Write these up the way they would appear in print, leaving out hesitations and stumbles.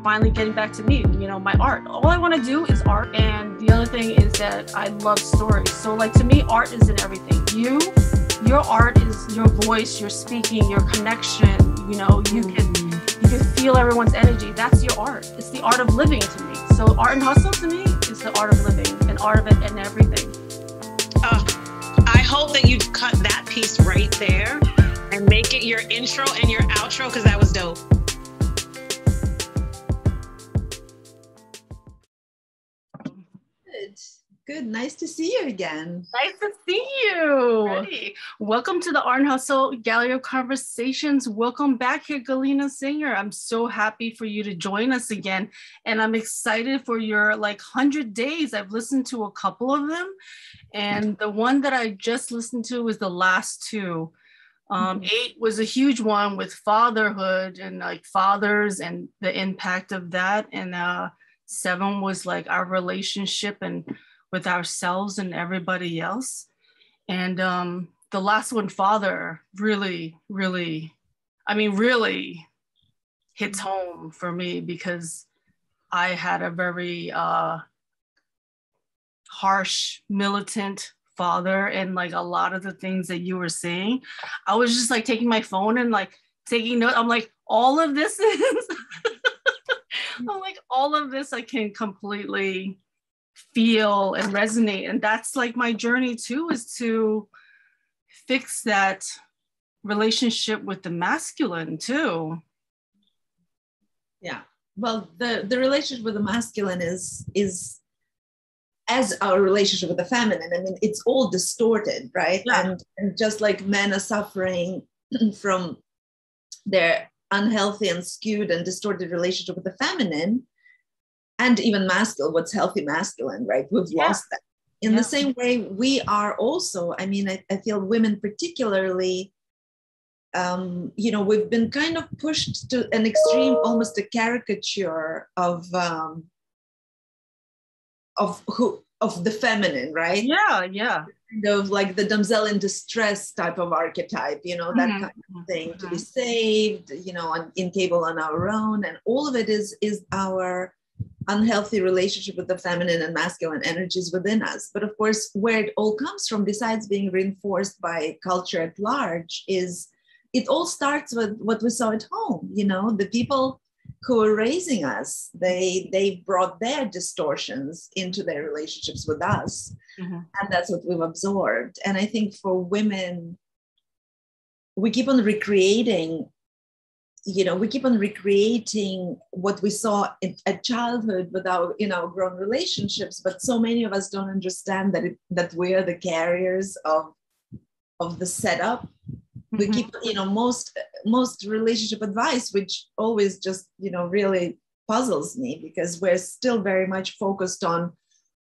finally getting back to me, my art. All I want to do is art. And the other thing is that I love stories. So like to me, art is in everything. Your art is your voice, your speaking, your connection. You can feel everyone's energy. That's your art. It's the art of living to me. So art and hustle to me is the art of living and art of it and everything. I hope that you cut that piece right there and make it your intro and your outro, because that was dope. Good. Nice to see you again. Nice to see you. Ready. Welcome to the Art and Hustle Gallery of Conversations. Welcome back here, Galina Singer. I'm so happy for you to join us again. And I'm excited for your 100 days. I've listened to a couple of them. And the one that I just listened to was the last two. 8 was a huge one with fatherhood and fathers and the impact of that. And 7 was our relationship and with ourselves and everybody else. And the last one, father, really hits home for me, because I had a very harsh, militant father, and a lot of the things that you were saying, I was just taking my phone and taking note. I'm all of this is all of this I can completely feel and resonate. And that's my journey too, is to fix that relationship with the masculine too. Yeah. Well, the relationship with the masculine is as our relationship with the feminine. I mean, it's all distorted, right? Yeah. And just like men are suffering from their unhealthy and skewed and distorted relationship with the feminine, and even masculine, what's healthy masculine, right? We've lost that. In the same way, we are also, I feel women particularly, we've been kind of pushed to an extreme, almost a caricature of the feminine, right? Yeah. Kind of the damsel in distress type of archetype, that kind of thing, to be saved, incapable on our own. And all of it is our unhealthy relationship with the feminine and masculine energies within us. But of course, where it all comes from, besides being reinforced by culture at large, is it all starts with what we saw at home. The people who are raising us, they brought their distortions into their relationships with us. And that's what we've absorbed. And I think for women, we keep on recreating what we saw at childhood with our, grown relationships. But so many of us don't understand that we are the carriers of the setup. We keep, most relationship advice, which always just, really puzzles me, because we're still very much focused on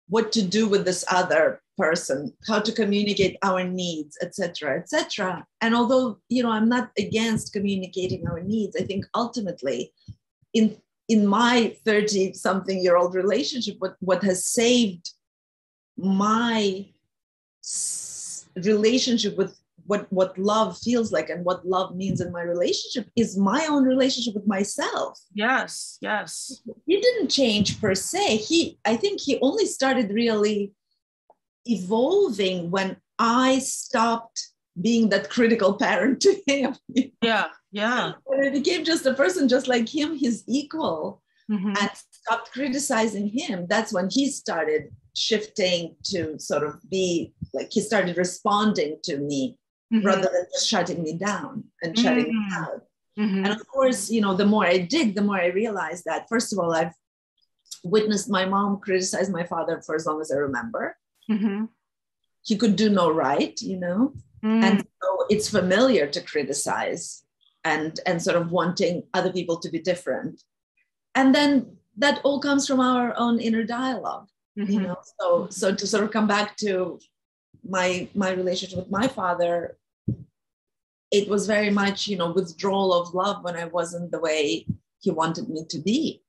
what to do with this other person, how to communicate our needs, etc., etc. And although, I'm not against communicating our needs, I think ultimately in my 30-something-year-old relationship, what has saved my relationship with what love feels like and what love means in my relationship is my own relationship with myself. Yes. He didn't change per se. I think he only started really evolving when I stopped being that critical parent to him. Yeah. When I became just a person just like him, his equal, and stopped criticizing him, that's when he started shifting to sort of be he started responding to me rather than just shutting me down and shutting me out. And of course, the more I dig, the more I realize that, first of all, I've witnessed my mom criticize my father for as long as I remember. He could do no right, and so it's familiar to criticize and sort of wanting other people to be different. And then that all comes from our own inner dialogue, so to sort of come back to my relationship with my father, it was very much, withdrawal of love when I wasn't the way he wanted me to be.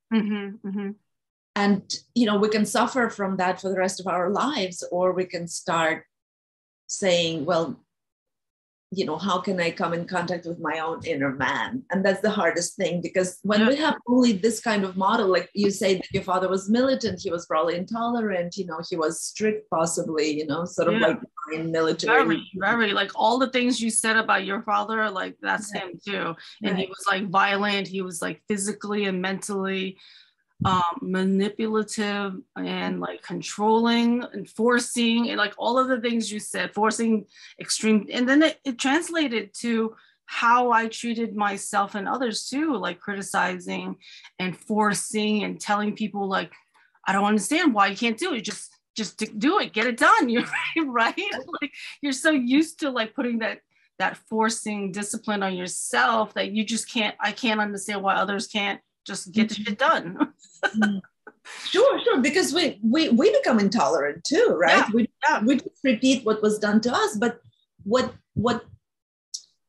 And, we can suffer from that for the rest of our lives, or we can start saying, well, how can I come in contact with my own inner man? And that's the hardest thing, because when we have only this kind of model, like you say that your father was militant, he was probably intolerant, he was strict, possibly, sort of like military. Very, like all the things you said about your father, like that's him too. And he was like violent, he was like physically and mentally manipulative and like controlling and forcing, and like all of the things you said, forcing extreme, and then it translated to how I treated myself and others too, like criticizing and forcing and telling people like, I don't understand why you can't do it, just do it, get it done. You're right. Like you're so used to like putting that forcing discipline on yourself that you just I can't understand why others can't just get the shit done. Sure, because we become intolerant too, right? We just repeat what was done to us. But what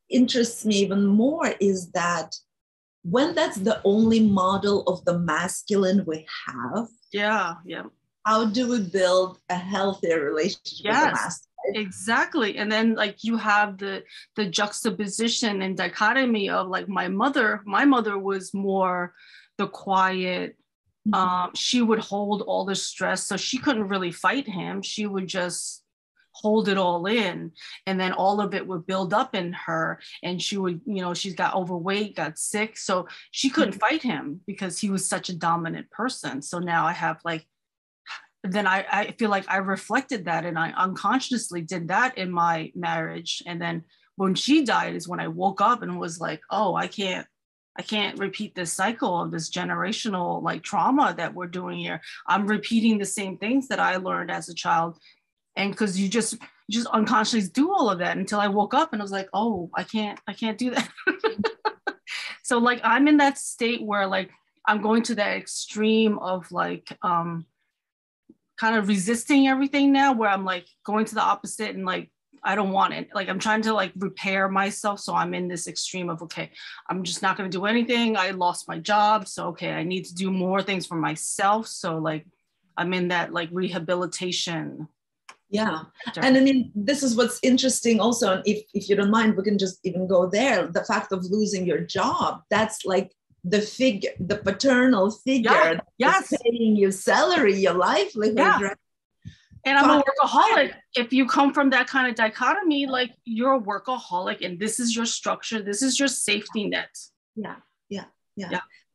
interests me even more is that when that's the only model of the masculine we have, how do we build a healthier relationship with the masculine? Exactly. And then like you have the juxtaposition and dichotomy of like my mother was more the quiet, she would hold all the stress, so she couldn't really fight him, she would just hold it all in, and then all of it would build up in her, and she would, she's got overweight, got sick, so she couldn't fight him because he was such a dominant person. So now I have like, then I feel like I reflected that, and I unconsciously did that in my marriage. And then when she died is when I woke up and was like, oh, I can't repeat this cycle of this generational like trauma that we're doing here. I'm repeating the same things that I learned as a child. And because you just unconsciously do all of that, until I woke up and I was like, oh, I can't do that. So like I'm in that state where like I'm going to that extreme of like kind of resisting everything now, where I'm like going to the opposite and like I don't want it. Like I'm trying to like repair myself. So I'm in this extreme of, okay, I'm just not going to do anything. I lost my job. So, okay, I need to do more things for myself. So like I'm in that like rehabilitation. Yeah. And I mean, this is what's interesting also. And if you don't mind, we can just even go there. The fact of losing your job, that's like the paternal figure that's paying you salary, your livelihood. Right? And I'm a workaholic. If you come from that kind of dichotomy, like you're a workaholic and this is your structure, this is your safety net. Yeah.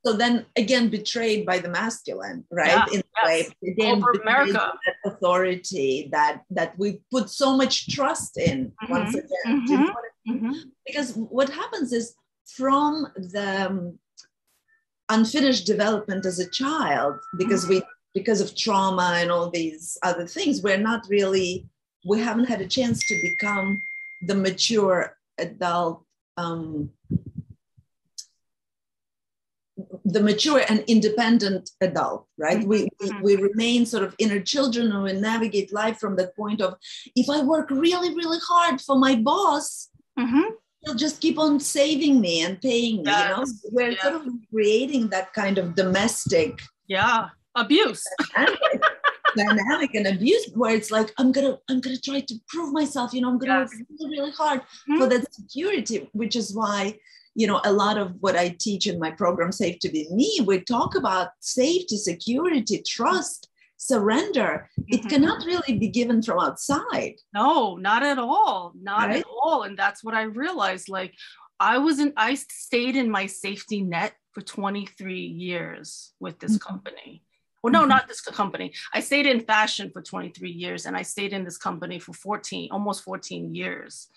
So then again, betrayed by the masculine, right? In a way, again, over America, that authority that we put so much trust in once again. Because what happens is, from the unfinished development as a child, because of trauma and all these other things, we haven't had a chance to become the mature adult, the mature and independent adult, right? We remain sort of inner children, and we navigate life from that point of, if I work really, really hard for my boss, he'll just keep on saving me and paying me, We're sort of creating that kind of domestic abuse. Dynamic and abuse, where it's like, I'm gonna try to prove myself, I'm gonna work really, really hard for that security, which is why, a lot of what I teach in my program, Safe to Be Me, we talk about safety, security, trust, surrender. It cannot really be given from outside. No, not at all. Not at all. And that's what I realized. Like I stayed in my safety net for 23 years with this company. Well, no, not this company. I stayed in fashion for 23 years, and I stayed in this company for almost 14 years.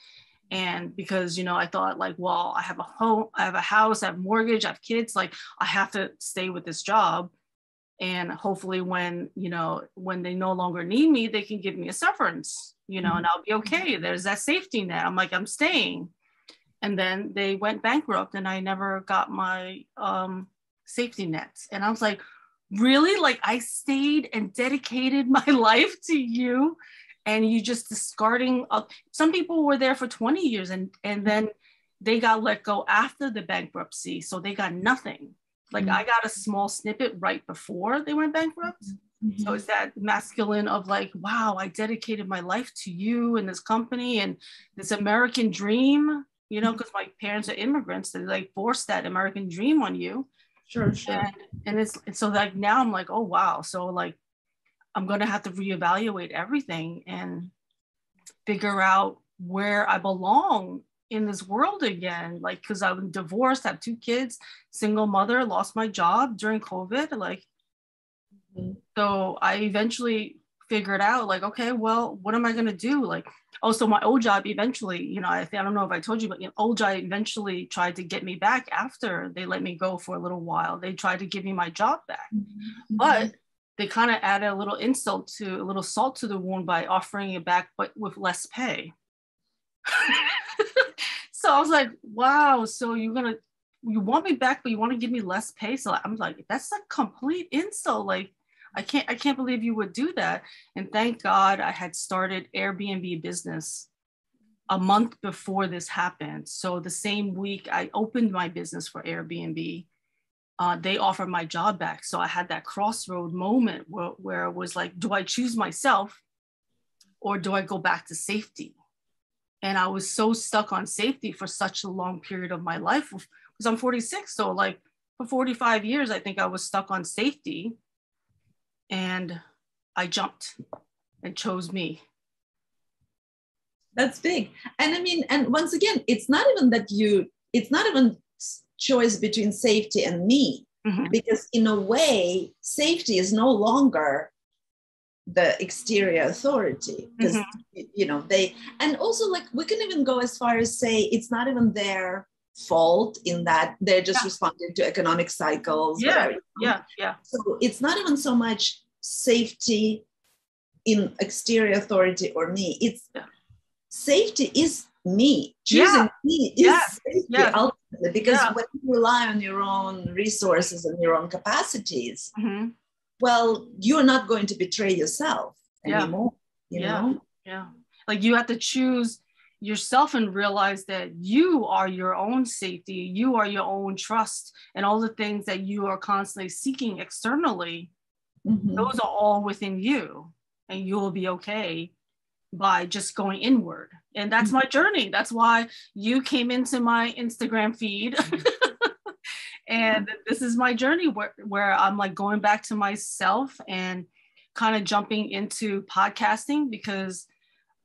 And because, I thought like, well, I have a home, I have a house, I have a mortgage, I have kids, like I have to stay with this job. And hopefully when they no longer need me, they can give me a severance, and I'll be okay. There's that safety net. I'm like, I'm staying. And then they went bankrupt and I never got my safety nets. And I was like, really? Like I stayed and dedicated my life to you, and you just discarding. Some people were there for 20 years and then they got let go after the bankruptcy. So they got nothing. Like I got a small snippet right before they went bankrupt. So it's that masculine of like, wow, I dedicated my life to you and this company and this American dream, you know, because my parents are immigrants. They like forced that American dream on you. Sure. And it's so like now I'm like, oh, wow. So like, I'm going to have to reevaluate everything and figure out where I belong in this world again. Like, because I'm divorced, have 2 kids, single mother, lost my job during COVID. Like, so I eventually figured out like, okay, well, what am I going to do? Like, also my old job eventually, you know, I don't know if I told you, but you know, old job eventually tried to get me back after they let me go for a little while. They tried to give me my job back, but they kind of added a little insult to a little salt to the wound by offering it back, but with less pay. So I was like, wow, so you want me back, but you want to give me less pay? So I'm like, that's a complete insult. Like, I can't believe you would do that. And thank God I had started Airbnb business a month before this happened. So the same week I opened my business for Airbnb, they offered my job back. So I had that crossroad moment where it was like, do I choose myself or do I go back to safety? And I was so stuck on safety for such a long period of my life because I'm 46. So like for 45 years, I think I was stuck on safety. And I jumped and chose me. That's big. And I mean, and once again, it's not even choice between safety and me, because in a way, safety is no longer the exterior authority, because you know, and also like we can even go as far as say it's not even their fault in that they're just responding to economic cycles, whatever. So it's not even so much safety in exterior authority or me. It's safety is me. Choosing me is safety ultimately, because when you rely on your own resources and your own capacities, well, you're not going to betray yourself anymore. You know? Yeah. Like you have to choose yourself and realize that you are your own safety, you are your own trust, and all the things that you are constantly seeking externally, those are all within you, and you will be okay by just going inward. And that's my journey. That's why you came into my Instagram feed. And this is my journey where I'm like going back to myself and kind of jumping into podcasting because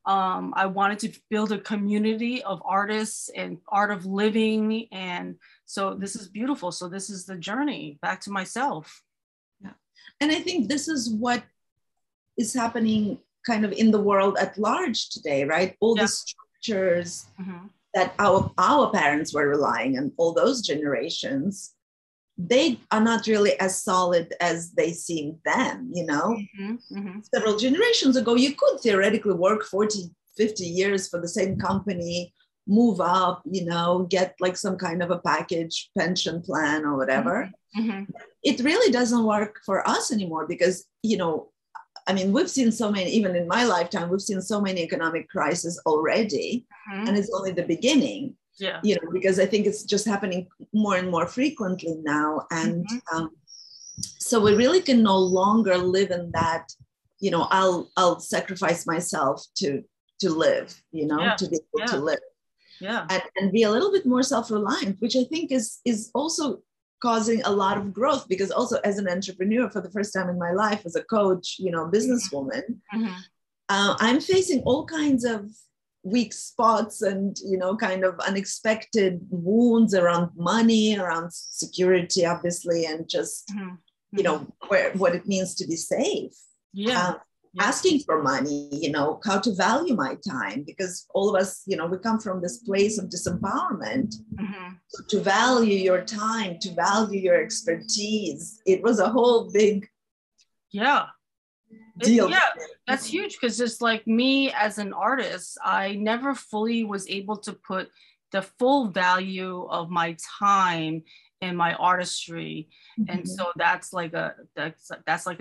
I wanted to build a community of artists and art of living. And so this is beautiful. So this is the journey back to myself. Yeah. And I think this is what is happening kind of in the world at large today, right? All the structures that our parents were relying on, all those generations, they are not really as solid as they seemed then, you know? Several generations ago, you could theoretically work 40, 50 years for the same company, move up, you know, get like some kind of a package pension plan or whatever. It really doesn't work for us anymore because, you know, I mean, we've seen so many, even in my lifetime, we've seen so many economic crises already, and it's only the beginning. You know, because I think it's just happening more and more frequently now. And so we really can no longer live in that, you know, I'll sacrifice myself to live, you know, to be able to live. And be a little bit more self-reliant, which I think is also causing a lot of growth, because also as an entrepreneur for the first time in my life, as a coach, you know, businesswoman, I'm facing all kinds of weak spots and, you know, kind of unexpected wounds around money, around security, obviously, and just, you know, what it means to be safe. Asking for money, you know, how to value my time, because all of us, you know, we come from this place of disempowerment. So to value your time, to value your expertise, it was a whole big deal. That's huge, because it's like me as an artist, I never fully was able to put the full value of my time in my artistry. And so that's like a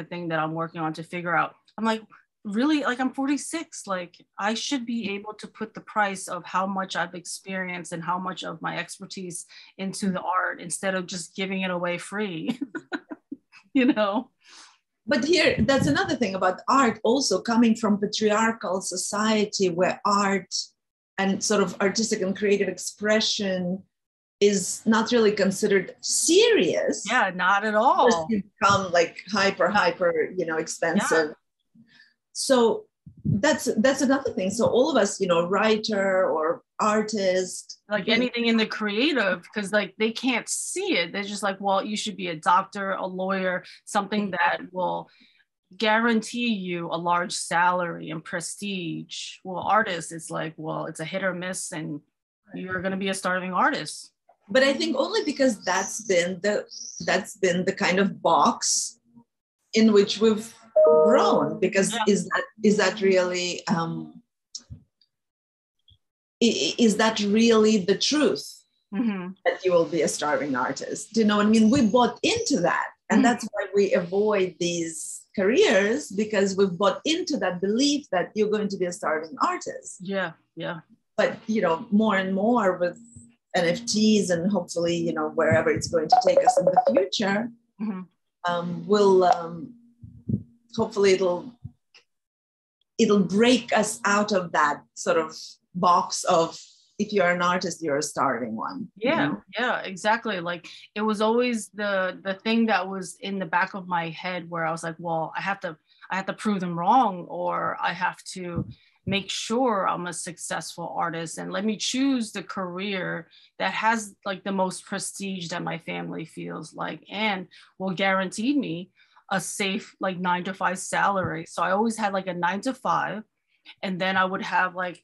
thing that I'm working on to figure out. I'm like, really, like I'm 46, like I should be able to put the price of how much I've experienced and how much of my expertise into the art instead of just giving it away free. You know? But here, that's another thing about art, also coming from patriarchal society where art and sort of artistic and creative expression is not really considered serious. Yeah, not at all. It's become like hyper, expensive. Yeah. So that's another thing. So all of us, writer or artist, like anything in the creative, because like they can't see it. They're just like, well, you should be a doctor, a lawyer, something that will guarantee you a large salary and prestige. Well, artists, it's like, well, it's a hit or miss, and you're going to be a starving artist. But I think only because that's been the kind of box in which we've grown. Because is that really is that really the truth? Mm-hmm. That you will be a starving artist? Do you know what I mean? We bought into that, and that's why we avoid these careers, because we've bought into that belief that you're going to be a starving artist. Yeah. But more and more with NFTs and hopefully wherever it's going to take us in the future, will hopefully it'll break us out of that sort of box of, if you're an artist, you're a starving one. Yeah, exactly. Like it was always the thing that was in the back of my head where I was like, well, I have to prove them wrong, or I have to make sure I'm a successful artist, and let me choose the career that has like the most prestige that my family feels like and will guarantee me a safe like 9-to-5 salary. So I always had like a 9-to-5, and then I would have like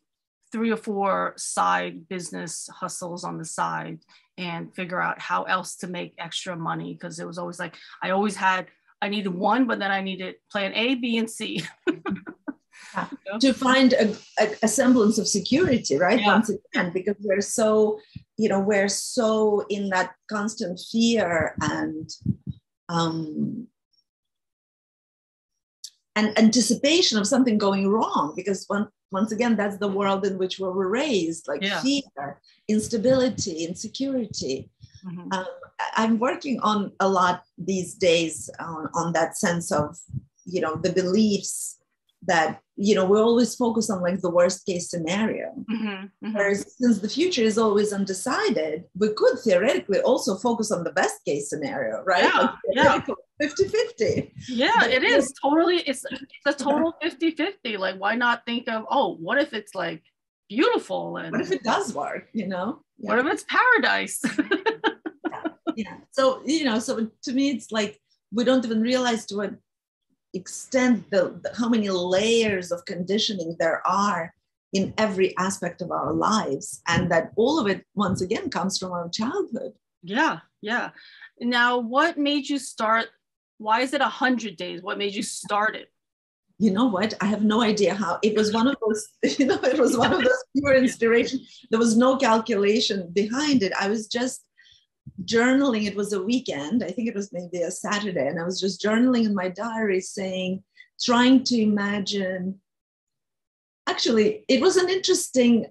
3 or 4 side business hustles on the side and figure out how else to make extra money, because it was always like I needed one, but then I needed plan A, B, and C. To find a semblance of security, right? Yeah. Once again, because we're so in that constant fear and anticipation of something going wrong, because once again, that's the world in which we were raised, like fear, instability, insecurity. Mm-hmm. I'm working on a lot these days on that sense of, the beliefs that, we always focus on like the worst case scenario. Mm-hmm. Mm-hmm. Whereas since the future is always undecided, we could theoretically also focus on the best case scenario, right? Yeah. 50-50. Yeah, but it is totally, it's a total 50-50. Like, why not think of, what if it's like beautiful? And what if it does work, Yeah. What if it's paradise? Yeah. So, so to me, it's like, we don't even realize to what extent how many layers of conditioning there are in every aspect of our lives, and that all of it once again comes from our childhood. Yeah. Now, what made you start? Why is it 100 days? What made you start it? You know what? I have no idea how. It was one of those, it was one of those pure inspiration. There was no calculation behind it. I was just journaling. It was a weekend. I think it was maybe a Saturday. And I was just journaling in my diary trying to imagine. Actually, it was an interesting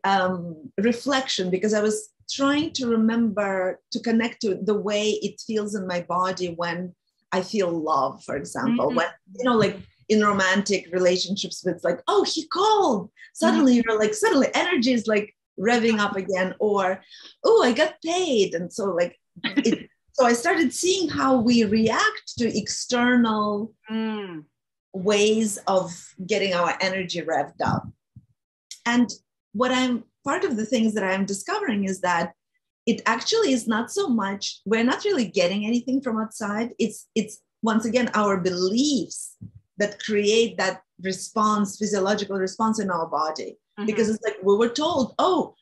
reflection, because I was trying to remember to connect to the way it feels in my body when I feel love, for example, when, like in romantic relationships, it's like, oh, he called. Suddenly you're like, suddenly energy is like revving up again, or, oh, I got paid. And so like, so I started seeing how we react to external ways of getting our energy revved up. And part of the things that I'm discovering is that it actually is not so much, we're not really getting anything from outside. It's once again, our beliefs that create that response, physiological response in our body. Mm-hmm. Because it's like, we were told, oh,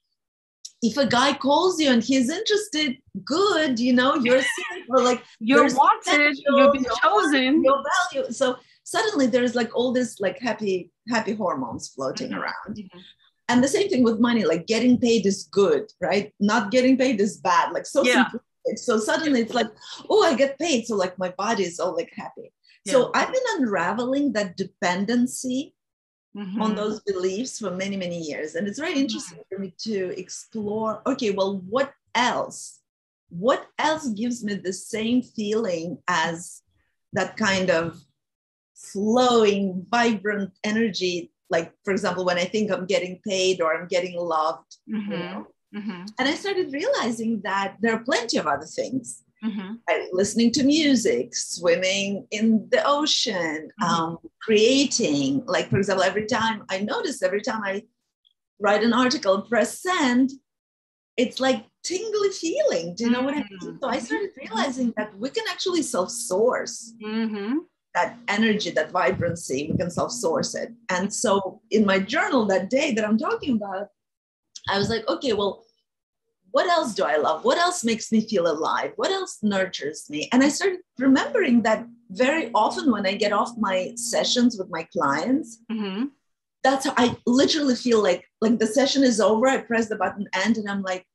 if a guy calls you and he's interested, good, you're safe, or like you're wanted, you've been chosen, your value. So suddenly there's like all this like happy hormones floating around. Mm-hmm. And the same thing with money, like getting paid is good, right? Not getting paid is bad. Like so simplistic. So suddenly it's like, oh, I get paid. So like my body is all like happy. Yeah. So I've been unraveling that dependency on those beliefs for many, many years. And it's very interesting for me to explore, okay, well, what else? What else gives me the same feeling as that kind of flowing, vibrant energy. Like, for example, when I think I'm getting paid or I'm getting loved, you know. And I started realizing that there are plenty of other things. Listening to music, swimming in the ocean, creating. Like, for example, every time I write an article, press send, it's like tingly feeling. Do you know what I mean? So I started realizing that we can actually self-source that energy, that vibrancy. We can self-source it. And so in my journal that day that I'm talking about, I was like, okay, well, what else do I love? What else makes me feel alive? What else nurtures me? And I started remembering that very often when I get off my sessions with my clients, that's how I literally feel like the session is over. I press the button end and I'm like,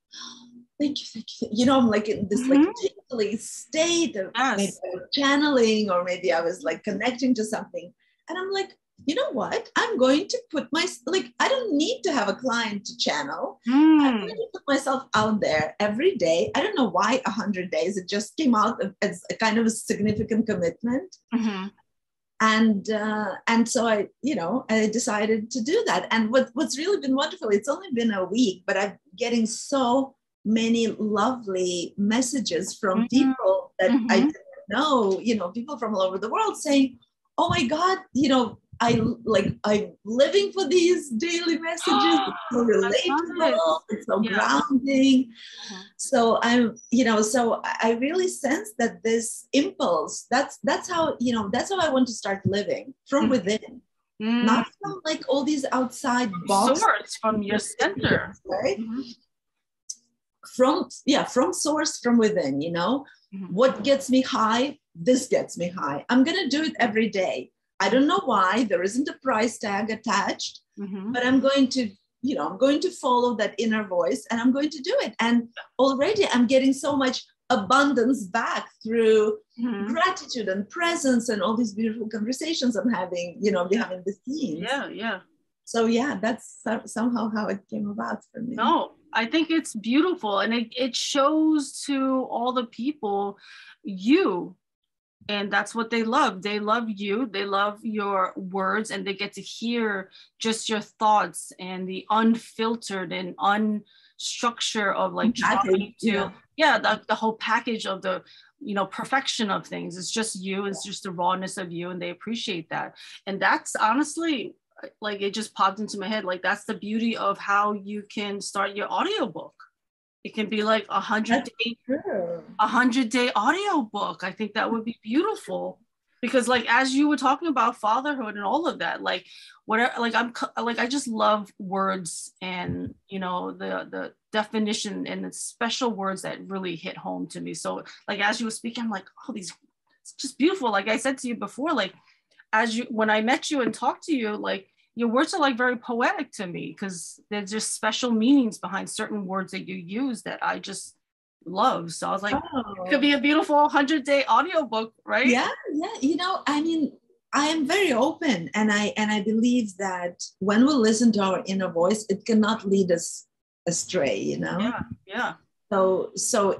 thank you. You know, I'm like in this like tingly state of maybe I was channeling, or maybe I was like connecting to something. And I'm like, you know what? I'm going to put I don't need to have a client to channel. I'm going to put myself out there every day. I don't know why 100 days. It just came out as a kind of a significant commitment. And so I decided to do that. And what's really been wonderful, it's only been a week, but I'm getting so many lovely messages from people that I didn't know, people from all over the world saying, oh my God, I'm living for these daily messages. It's so relatable. It's so grounding. So so I really sense that this impulse, that's how I want to start living from within, not from like all these outside boxes. Source from your center, right? From source, from within, what gets me high, this gets me high. I'm going to do it every day. I don't know why. There isn't a price tag attached, but I'm going to follow that inner voice and I'm going to do it. And already I'm getting so much abundance back through gratitude and presence and all these beautiful conversations I'm having, behind the scenes. So that's somehow how it came about for me. No, I think it's beautiful. And it shows to all the people you. And that's what they love. They love you. They love your words, and they get to hear just your thoughts and the unfiltered and unstructured of like trying to, the whole package of the, perfection of things. It's just you. It's just the rawness of you, and they appreciate that. And that's honestly, like, it just popped into my head. Like, that's the beauty of how you can start your audiobook. It can be like 100-day audiobook. I think that would be beautiful, because like, as you were talking about fatherhood and all of that, like whatever, like I just love words and, the definition and the special words that really hit home to me. So like, as you were speaking, I'm like, oh, it's just beautiful. Like I said to you before, like when I met you and talked to you, like, your words are like very poetic to me, because there's just special meanings behind certain words that you use that I just love. So I was like, it could be a beautiful 100-day audiobook, right? Yeah. I mean, I am very open, and I believe that when we listen to our inner voice, it cannot lead us astray, So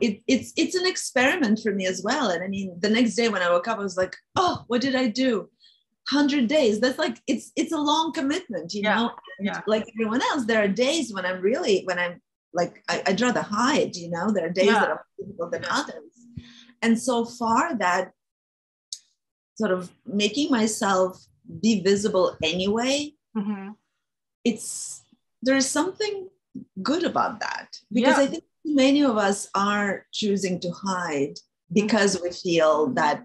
it's an experiment for me as well. And I mean, the next day when I woke up, I was like, oh, what did I do? 100 days. That's like, it's a long commitment, like everyone else. There are days when I'm like, I'd rather hide, there are days that are more difficult than others. And so far, that sort of making myself be visible anyway, there's something good about that, because I think many of us are choosing to hide because we feel that,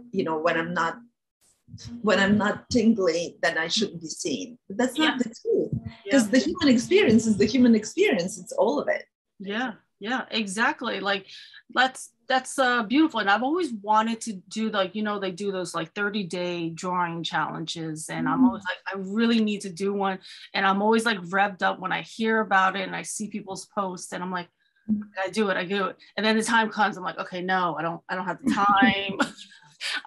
when I'm not tingly, then I shouldn't be seen. But that's not the truth, because the human experience is the human experience. It's all of it. Yeah, exactly. Like that's beautiful. And I've always wanted to do they do those like 30-day drawing challenges. And I'm always like, I really need to do one. And I'm always like revved up when I hear about it and I see people's posts, and I'm like, I do it. And then the time comes, I'm like, okay, no, I don't have the time.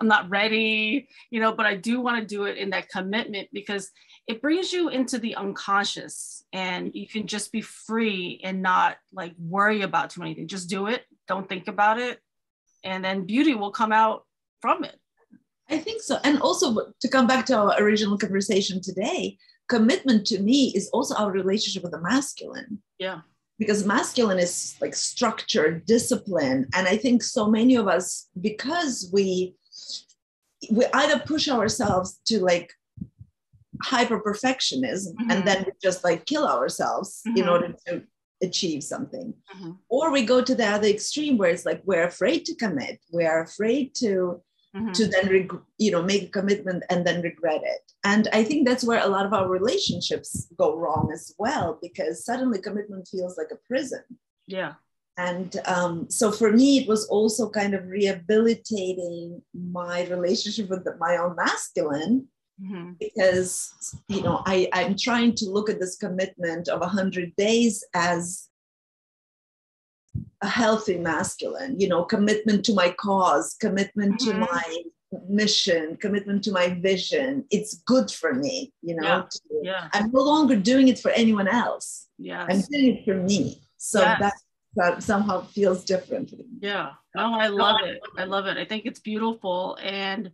I'm not ready, but I do want to do it in that commitment, because it brings you into the unconscious, and you can just be free and not like worry about too many things. Just do it. Don't think about it. And then beauty will come out from it. I think so. And also to come back to our original conversation today, commitment to me is also our relationship with the masculine. Yeah. Because masculine is like structure, discipline. And I think so many of us, because we either push ourselves to like hyper perfectionism, and then we just like kill ourselves in order to achieve something, or we go to the other extreme where it's like we're afraid to commit, we're afraid to then make a commitment and then regret it. And I think that's where a lot of our relationships go wrong as well, because suddenly commitment feels like a prison. Yeah. And so for me, it was also kind of rehabilitating my relationship with my own masculine, because, I'm trying to look at this commitment of 100 days as a healthy masculine, commitment to my cause, commitment to my mission, commitment to my vision. It's good for me, I'm no longer doing it for anyone else. Yes. I'm doing it for me. So that somehow feels different. Yeah. No, I love it. I love it. I think it's beautiful. And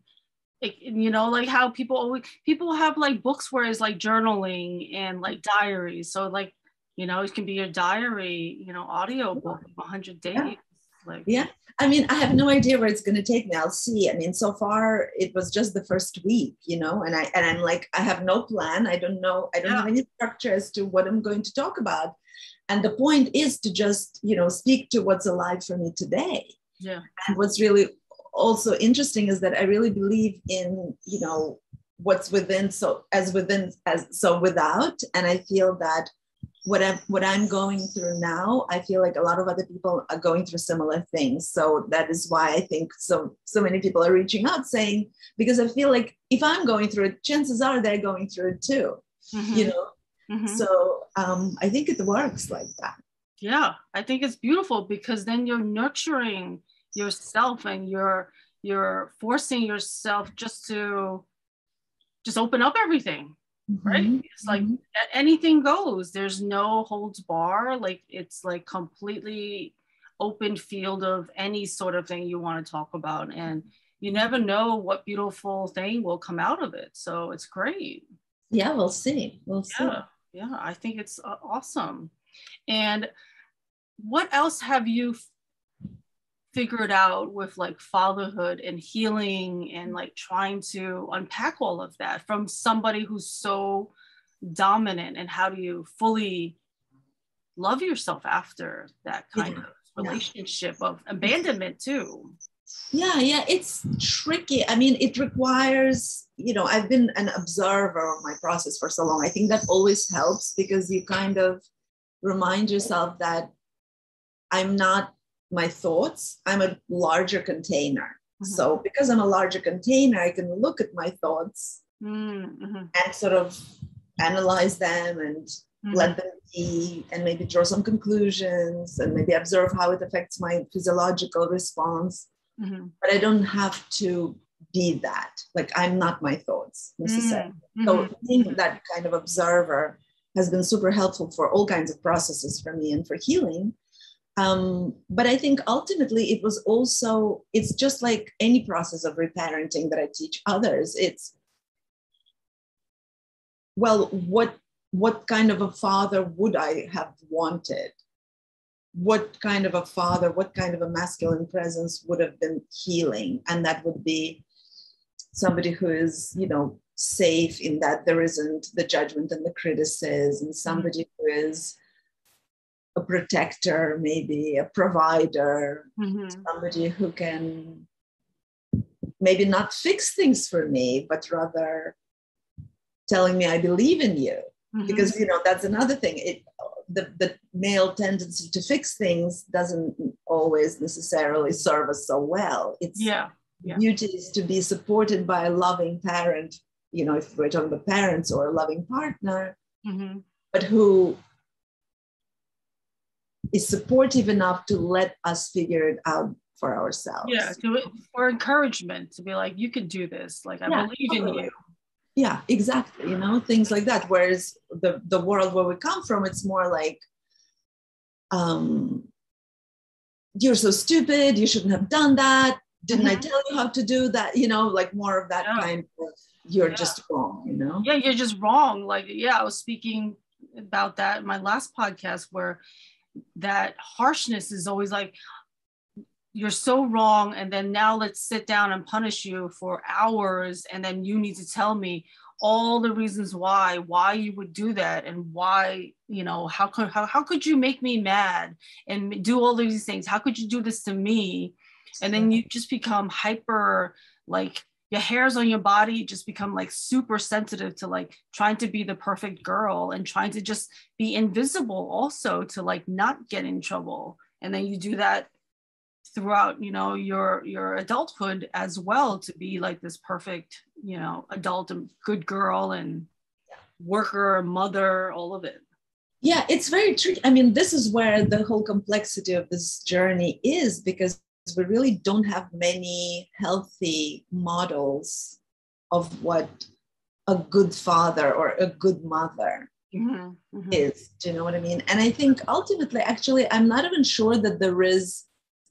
like how people have like books where it's like journaling and like diaries. So like, it can be your diary, audio book of 100 days. Yeah. Like, yeah. I mean, I have no idea where it's going to take me. I'll see. I mean, so far it was just the first week, and I'm like, I have no plan. I don't know. I don't have any structure as to what I'm going to talk about. And the point is to just, speak to what's alive for me today. Yeah. And what's really also interesting is that I really believe in, what's within, so without. And I feel that what I'm going through now, I feel like a lot of other people are going through similar things. So that is why I think so many people are reaching out saying, because I feel like if I'm going through it, chances are they're going through it too, So I think it works like that. Yeah, I think it's beautiful, because then you're nurturing yourself and you're forcing yourself to open up everything. Right? It's like anything goes. There's no holds bar. Like it's like completely open field of any sort of thing you want to talk about. And you never know what beautiful thing will come out of it. So it's great. Yeah, we'll see. We'll see. Yeah, I think it's awesome. And what else have you figured out with like fatherhood and healing and like trying to unpack all of that from somebody who's so dominant? And how do you fully love yourself after that kind of relationship of abandonment too? Yeah, it's tricky. I mean, it requires, I've been an observer of my process for so long. I think that always helps, because you kind of remind yourself that I'm not my thoughts, I'm a larger container. So because I'm a larger container, I can look at my thoughts and sort of analyze them and let them be, and maybe draw some conclusions and maybe observe how it affects my physiological response. But I don't have to be that. Like, I'm not my thoughts necessarily. So being that kind of observer has been super helpful for all kinds of processes for me and for healing. But I think ultimately it's just like any process of reparenting that I teach others. It's, well, what kind of a father would I have wanted? What kind of a father, what kind of a masculine presence would have been healing? And that would be somebody who is, safe in that there isn't the judgment and the criticism, somebody who is a protector, maybe a provider, somebody who can maybe not fix things for me, but rather telling me I believe in you. Because, that's another thing. The male tendency to fix things doesn't always necessarily serve us so well. It's beauty is to be supported by a loving parent, if we're talking about parents, or a loving partner, but who is supportive enough to let us figure it out for ourselves. Yeah, for encouragement, to be like, you can do this. Like, I believe in you. Yeah, exactly. Things like that. Whereas the world where we come from, it's more like, you're so stupid, you shouldn't have done that. Didn't I tell you how to do that? Like more of that kind of, you're just wrong, Yeah, you're just wrong. Like, I was speaking about that in my last podcast, where that harshness is always like, you're so wrong, and then now let's sit down and punish you for hours, and then you need to tell me all the reasons why you would do that, and why, how could you make me mad and do all these things? How could you do this to me? And then you just become hyper, like your hairs on your body just become like super sensitive to like trying to be the perfect girl and trying to just be invisible also to like not get in trouble. And then you do that throughout, your adulthood as well, to be like this perfect, adult and good girl and worker, mother, all of it. Yeah, it's very tricky. I mean, this is where the whole complexity of this journey is, because we really don't have many healthy models of what a good father or a good mother is. Do you know what I mean? And I think ultimately, actually, I'm not even sure that there is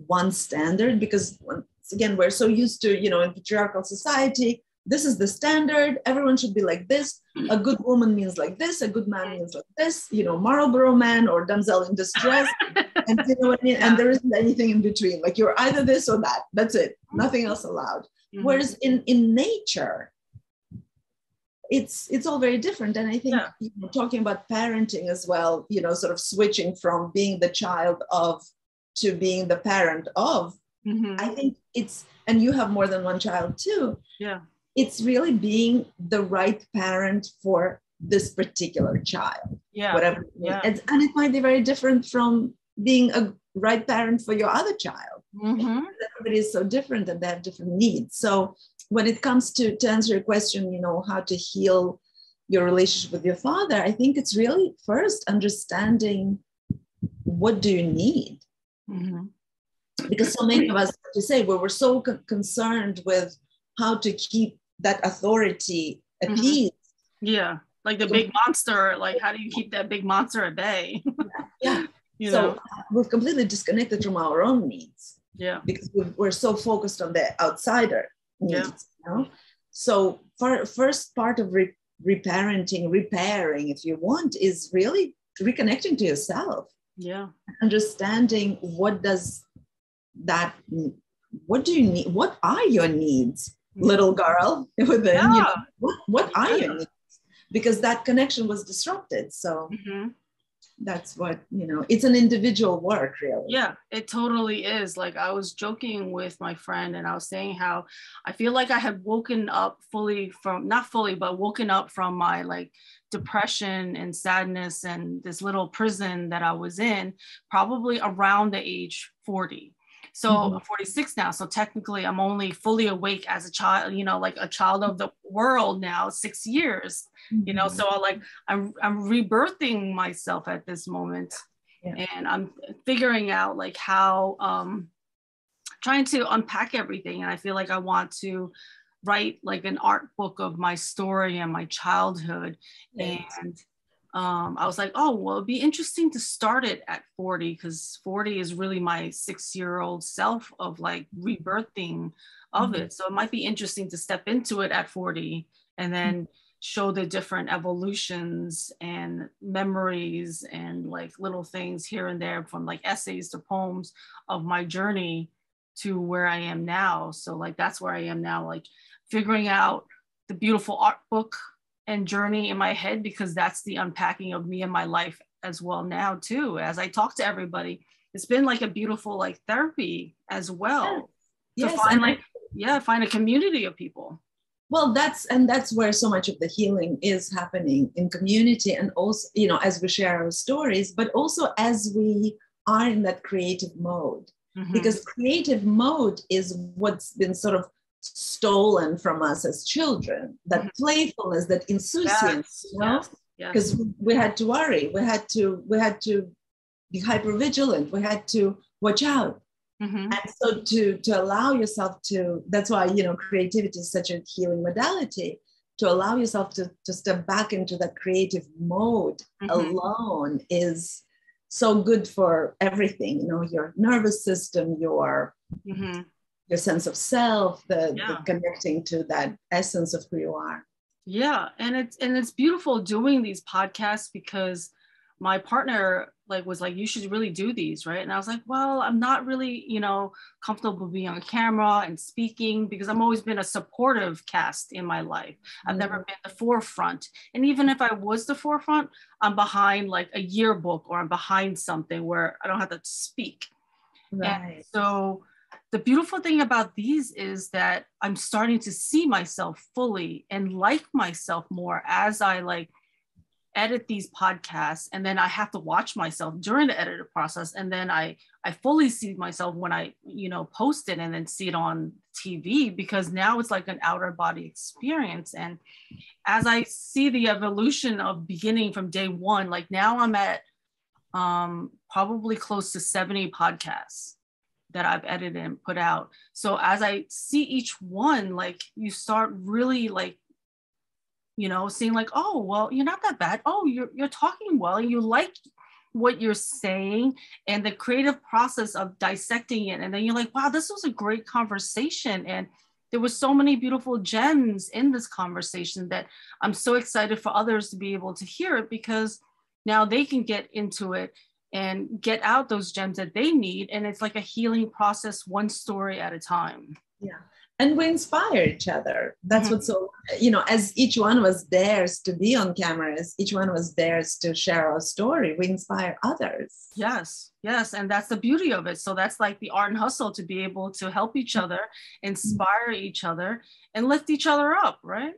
one standard, because once again, we're so used to, in patriarchal society, this is the standard. Everyone should be like this. A good woman means like this. A good man means like this. Marlboro man or damsel in distress. And you know what I mean? And there isn't anything in between. Like you're either this or that. That's it. Nothing else allowed. Whereas in nature, it's all very different. And I think talking about parenting as well, sort of switching from being the child of to being the parent of, I think and you have more than one child too. Yeah. It's really being the right parent for this particular child. Yeah. Whatever. Yeah. And it might be very different from being a right parent for your other child. Everybody is so different and they have different needs. So when it comes to answer your question, how to heal your relationship with your father, I think it's really first understanding, what do you need? Because so many of us, to say, we're so concerned with how to keep that authority at peace. Yeah, like the big monster, like how do you keep that big monster at bay? Yeah. So we've completely disconnected from our own needs. Yeah. Because we're so focused on the outsider needs. So first part of reparenting, repairing, if you want, is really reconnecting to yourself. Yeah. Understanding what do you need? What are your needs, little girl within? What are your needs? Because that connection was disrupted. So that's what, it's an individual work, really. Yeah, it totally is. Like I was joking with my friend and I was saying how I feel like I had woken up not fully, but woken up from my like depression and sadness and this little prison that I was in, probably around the age 40. So I'm 46 now. So technically I'm only fully awake as a child, like a child of the world now, 6 years, so I'm rebirthing myself at this moment. And I'm figuring out like how, trying to unpack everything. And I feel like I want to write like an art book of my story and my childhood. And I was like, oh, well, it'd be interesting to start it at 40, because 40 is really my 6-year-old self of like rebirthing of it. So it might be interesting to step into it at 40 and then show the different evolutions and memories and like little things here and there, from like essays to poems of my journey to where I am now. So like that's where I am now, like figuring out the beautiful art book and journey in my head, because that's the unpacking of me and my life as well now too. As I talk to everybody, it's been like a beautiful like therapy as well. To find a community of people. Well, that's where so much of the healing is happening, in community, and also, as we share our stories, but also as we are in that creative mode, because creative mode is what's been sort of stolen from us as children, that playfulness, that insouciance, because we had to worry, we had to be hyper vigilant, we had to watch out. And so to allow yourself to, that's why, creativity is such a healing modality, to allow yourself to step back into that creative mode alone is so good for everything, your nervous system, your your sense of self, the connecting to that essence of who you are. Yeah, and it's beautiful doing these podcasts, because my partner was like, you should really do these, right? And I was like, well, I'm not really, comfortable being on camera and speaking, because I've always been a supportive cast in my life. I've never been the forefront. And even if I was the forefront, I'm behind like a yearbook, or I'm behind something where I don't have to speak. Right. And so the beautiful thing about these is that I'm starting to see myself fully and like myself more as I edit these podcasts, and then I have to watch myself during the edited process, and then I fully see myself when I post it and then see it on TV, because now it's like an outer body experience. And as I see the evolution of beginning from day one, like now I'm at probably close to 70 podcasts that I've edited and put out. So as I see each one, like you start really seeing like, oh, well, you're not that bad. Oh, you're talking well, and you like what you're saying, and the creative process of dissecting it. And then you're like, wow, this was a great conversation. And there were so many beautiful gems in this conversation that I'm so excited for others to be able to hear it, because now they can get into it and get out those gems that they need. And it's like a healing process, one story at a time. Yeah. And we inspire each other. That's what's so, as each one of us dares to be on cameras, each one of us dares to share our story, we inspire others. Yes. And that's the beauty of it. So that's like the art and hustle, to be able to help each other, inspire each other, and lift each other up, right?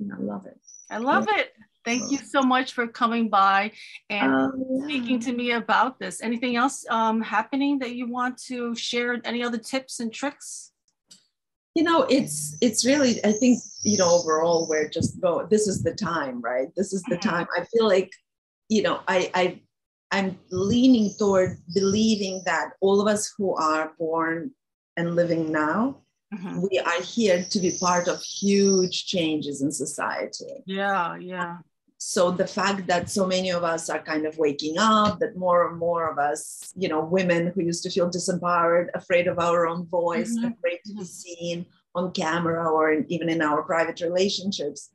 I love it. I love it. Thank you so much for coming by and speaking to me about this. Anything else happening that you want to share? Any other tips and tricks? It's really, I think, overall, we're just this is the time, right? This is the time. I feel like, I'm leaning toward believing that all of us who are born and living now, we are here to be part of huge changes in society. Yeah. So the fact that so many of us are kind of waking up, that more and more of us, women who used to feel disempowered, afraid of our own voice, afraid to be seen on camera or even in our private relationships,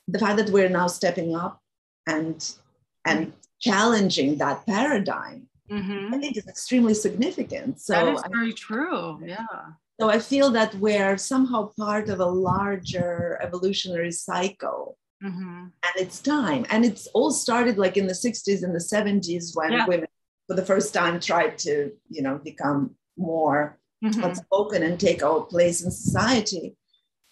the fact that we're now stepping up and challenging that paradigm, I think is extremely significant. So that is very true. Yeah. So I feel that we're somehow part of a larger evolutionary cycle. And it's time. And it's all started like in the 60s and the 70s when women for the first time tried to, become more outspoken and take our place in society.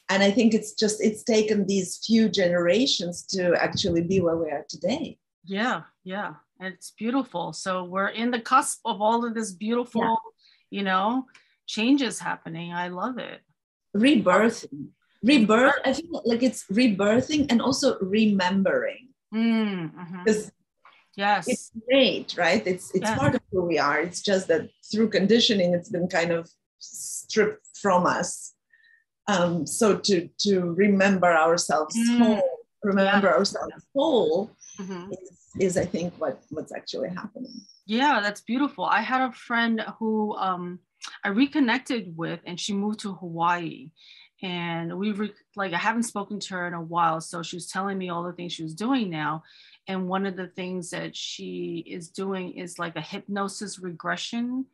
And I think it's taken these few generations to actually be where we are today. Yeah. And it's beautiful. So we're in the cusp of all of this beautiful, changes happening. I love it. Rebirth. I feel like it's rebirthing and also remembering. Because it's great, right? It's part of who we are. It's just that through conditioning, it's been kind of stripped from us. So to remember ourselves whole, is I think what's actually happening. Yeah, that's beautiful. I had a friend who I reconnected with, and she moved to Hawaii. And I haven't spoken to her in a while. So she was telling me all the things she was doing now. And one of the things that she is doing is like a hypnosis regression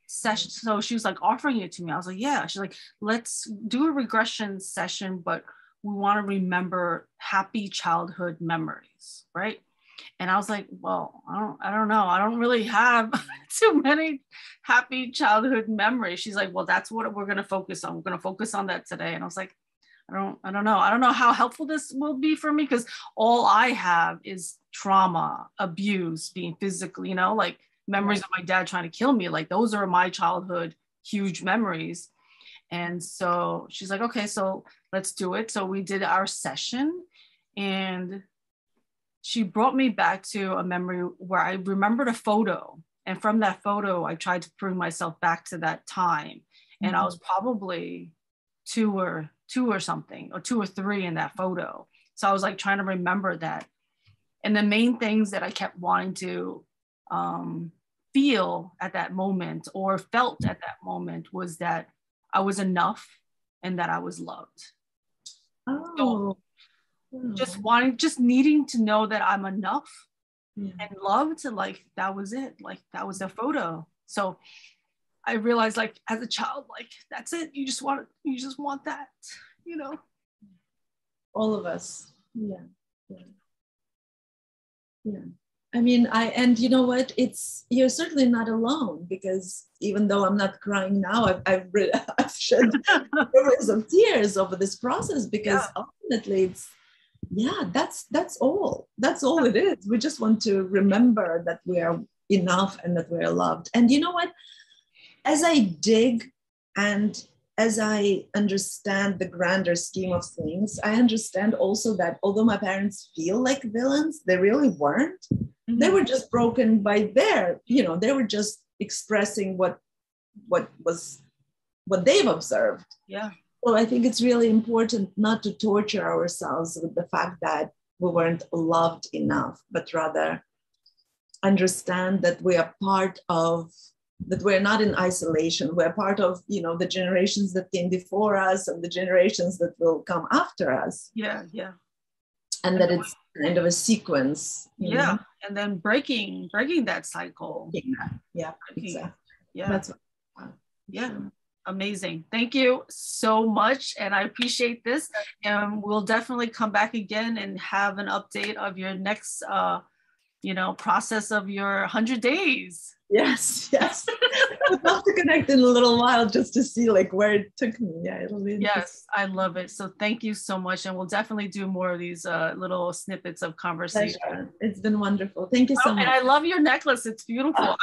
session. So she was like offering it to me. I was like, yeah. She's like, let's do a regression session, but we want to remember happy childhood memories, right? And I was like, well, I don't know. I don't really have too many happy childhood memories. She's like, well, that's what we're going to focus on. We're going to focus on that today. And I was like, I don't know. I don't know how helpful this will be for me, because all I have is trauma, abuse, being physically, like memories of my dad trying to kill me. Like those are my childhood huge memories. And so she's like, okay, so let's do it. So we did our session, and she brought me back to a memory where I remembered a photo. And from that photo, I tried to bring myself back to that time. And I was probably two or something, or 2 or 3 in that photo. So I was like trying to remember that. And the main things that I kept wanting to feel at that moment or felt at that moment was that I was enough and that I was loved. Oh, so just needing to know that I'm enough and loved, like that was it. Like that was the photo. So I realized, like as a child, like that's it. You just want that, you know. All of us. Yeah. I mean, and you know what? You're certainly not alone, because even though I'm not crying now, I've shed rivers of tears over this process, because ultimately that's all it is. We just want to remember that we are enough and that we're loved. And you know what? As I dig and as I understand the grander scheme of things, I understand also that although my parents feel like villains, they really weren't. Mm-hmm. They were just broken by they were just expressing what they've observed. Yeah. So I think it's really important not to torture ourselves with the fact that we weren't loved enough, but rather understand that we are part of, that we're not in isolation. We're part of, the generations that came before us and the generations that will come after us. Yeah. And that it's kind of a sequence. Yeah. And then breaking that cycle. Yeah, exactly. Yeah. That's Amazing. Thank you so much. And I appreciate this. And we'll definitely come back again and have an update of your next, process of your 100 days. Yes. I would love to connect in a little while just to see where it took me. Yeah, it'll be Yes, I love it. So thank you so much. And we'll definitely do more of these little snippets of conversation. Pleasure. It's been wonderful. Thank you so much. And I love your necklace. It's beautiful.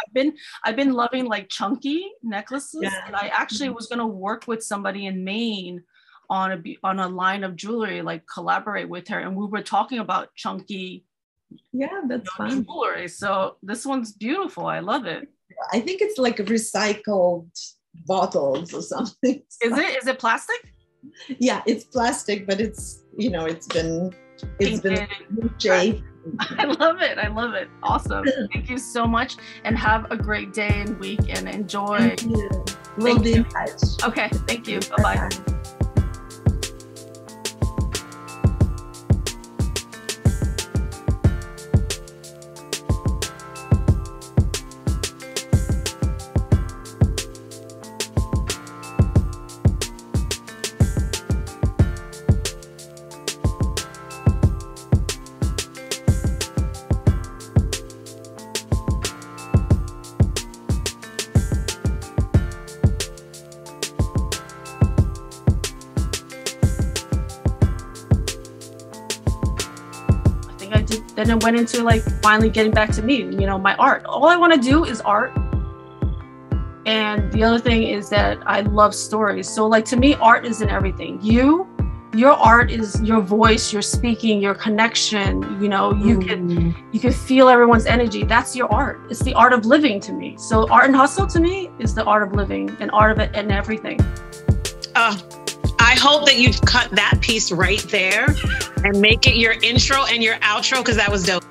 I've been loving chunky necklaces. Yeah. And I actually was going to work with somebody in Maine on a line of jewelry, collaborate with her. And we were talking about chunky that's fun. Jewelry. So this one's beautiful. I love it. I think it's recycled bottles or something. Is it plastic? Yeah, it's plastic, but it's been shaped. I love it. Awesome. Thank you so much, and have a great day and week, and enjoy. Thank you. We'll be in touch. Okay. Thank you. Bye-bye. Then it went into finally getting back to me, my art. All I want to do is art. And the other thing is that I love stories. So to me, art isn't everything. Your art is your voice, your speaking, your connection. You can feel everyone's energy. That's your art. It's the art of living to me. So art and hustle to me is the art of living, and art of it and everything. I hope that you cut that piece right there and make it your intro and your outro, because that was dope.